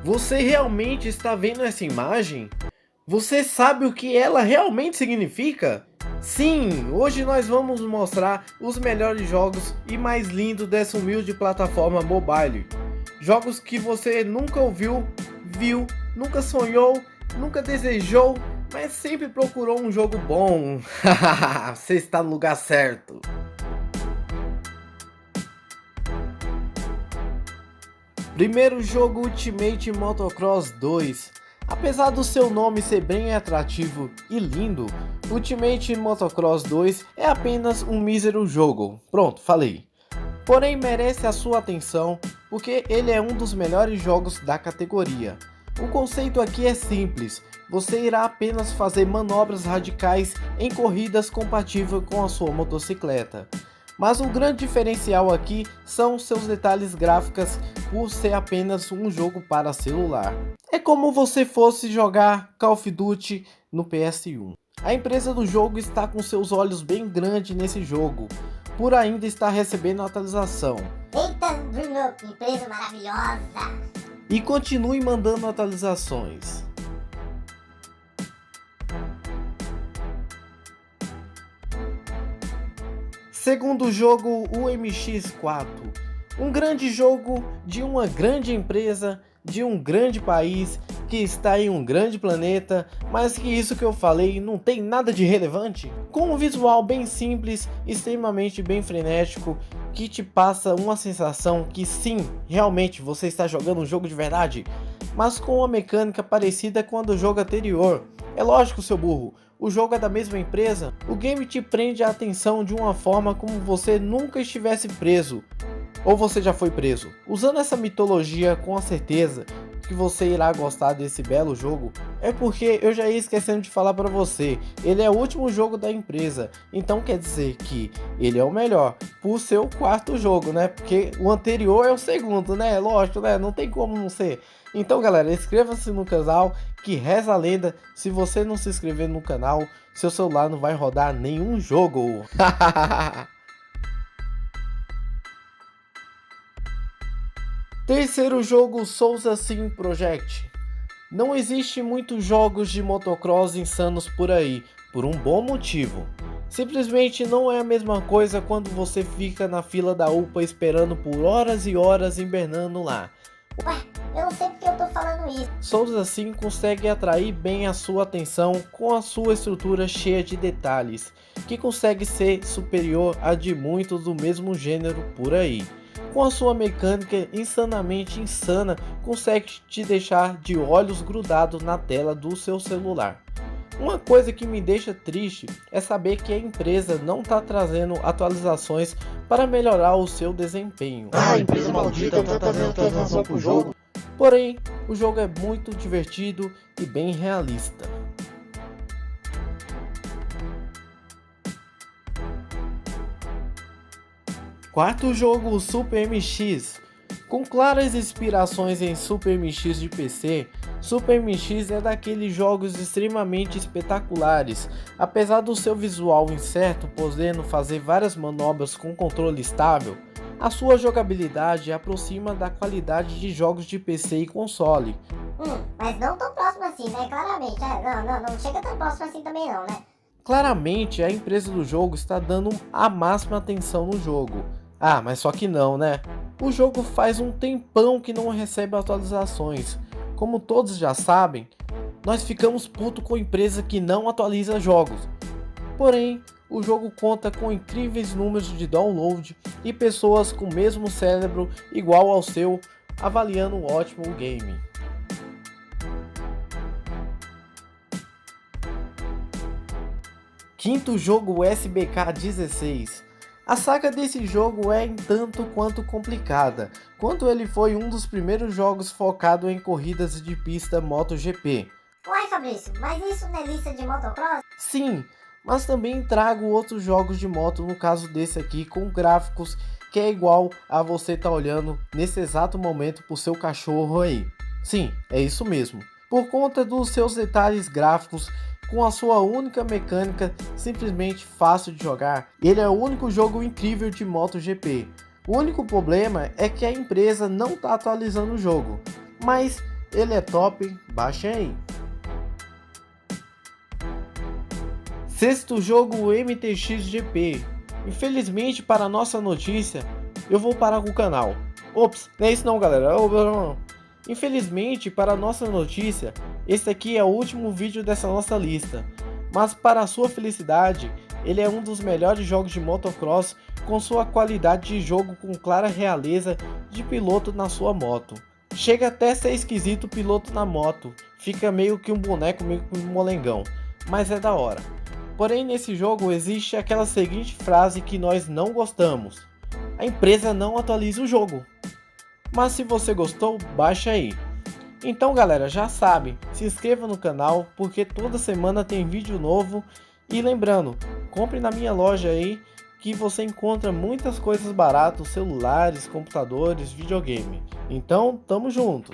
Você realmente está vendo essa imagem? Você sabe o que ela realmente significa? Sim, hoje nós vamos mostrar os melhores jogos e mais lindos dessa humilde plataforma mobile. Jogos que você nunca ouviu, viu, nunca sonhou, nunca desejou, mas sempre procurou um jogo bom. Você está no lugar certo. Primeiro jogo, Ultimate Motocross 2. Apesar do seu nome ser bem atrativo e lindo, Ultimate Motocross 2 é apenas um mísero jogo. Pronto, falei. Porém merece a sua atenção porque ele é um dos melhores jogos da categoria. O conceito aqui é simples, você irá apenas fazer manobras radicais em corridas compatíveis com a sua motocicleta. Mas o grande diferencial aqui são seus detalhes gráficos por ser apenas um jogo para celular. É como você fosse jogar Call of Duty no PS1. A empresa do jogo está com seus olhos bem grandes nesse jogo, por ainda estar recebendo atualização. Eita, Bruno, empresa maravilhosa! E continue mandando atualizações. Segundo jogo, o MX4. Um grande jogo de uma grande empresa, de um grande país, que está em um grande planeta, mas que isso que eu falei não tem nada de relevante. Com um visual bem simples, extremamente bem frenético, que te passa uma sensação que sim, realmente você está jogando um jogo de verdade, mas com uma mecânica parecida com a do jogo anterior. É lógico, seu burro, o jogo é da mesma empresa, o game te prende a atenção de uma forma como você nunca estivesse preso, ou você já foi preso. Usando essa mitologia com a certeza que você irá gostar desse belo jogo, é porque eu já ia esquecendo de falar para você, ele é o último jogo da empresa, então quer dizer que ele é o melhor, por ser o quarto jogo, né? Porque o anterior é o segundo, né? Lógico, né? Não tem como não ser. Então galera, inscreva-se no canal, que reza a lenda, se você não se inscrever no canal, seu celular não vai rodar nenhum jogo. Terceiro jogo, Souza Sim Project. Não existe muitos jogos de motocross insanos por aí, por um bom motivo. Simplesmente não é a mesma coisa quando você fica na fila da UPA esperando por horas e horas hibernando lá. Ué, eu não sei porque eu tô falando isso. Souza Sim consegue atrair bem a sua atenção com a sua estrutura cheia de detalhes, que consegue ser superior a de muitos do mesmo gênero por aí. Com a sua mecânica insanamente insana, consegue te deixar de olhos grudados na tela do seu celular. Uma coisa que me deixa triste é saber que a empresa não está trazendo atualizações para melhorar o seu desempenho. Ah, empresa maldita, não tá trazendo atualização pro jogo. Porém, o jogo é muito divertido e bem realista. Quarto jogo, Super MX. Com claras inspirações em Super MX de PC, Super MX é daqueles jogos extremamente espetaculares. Apesar do seu visual incerto, podendo fazer várias manobras com controle estável, a sua jogabilidade aproxima da qualidade de jogos de PC e console. Mas não tão próximo assim, né? Claramente. Não chega tão próximo assim também não, né? Claramente a empresa do jogo está dando a máxima atenção no jogo. Ah, mas só que não, né? O jogo faz um tempão que não recebe atualizações. Como todos já sabem, nós ficamos putos com a empresa que não atualiza jogos. Porém, o jogo conta com incríveis números de download e pessoas com o mesmo cérebro igual ao seu, avaliando um ótimo game. Quinto jogo, SBK 16. A saga desse jogo é em tanto quanto complicada, quanto ele foi um dos primeiros jogos focado em corridas de pista MotoGP. Uai, Fabrício, mas isso não é lista de motocross? Sim, mas também trago outros jogos de moto, no caso desse aqui, com gráficos que é igual a você tá olhando nesse exato momento pro seu cachorro aí. Sim, é isso mesmo. Por conta dos seus detalhes gráficos, com a sua única mecânica simplesmente fácil de jogar, ele é o único jogo incrível de MotoGP. O único problema é que a empresa não está atualizando o jogo, mas Ele é top, baixem aí. Sexto jogo, o MTX GP. Infelizmente, para nossa notícia, eu vou parar com o canal. Ops, não é isso não, galera. Infelizmente, para nossa notícia, esse aqui é o último vídeo dessa nossa lista. Mas para a sua felicidade, ele é um dos melhores jogos de motocross com sua qualidade de jogo com clara realeza de piloto na sua moto. Chega até a ser esquisito o piloto na moto, fica meio que um boneco, meio que um molengão, mas é da hora. Porém, nesse jogo existe aquela seguinte frase que nós não gostamos: a empresa não atualiza o jogo. Mas se você gostou, baixa aí. Então galera, já sabe, se inscreva no canal porque toda semana tem vídeo novo. E lembrando, compre na minha loja aí que você encontra muitas coisas baratas, celulares, computadores, videogame. Então, tamo junto!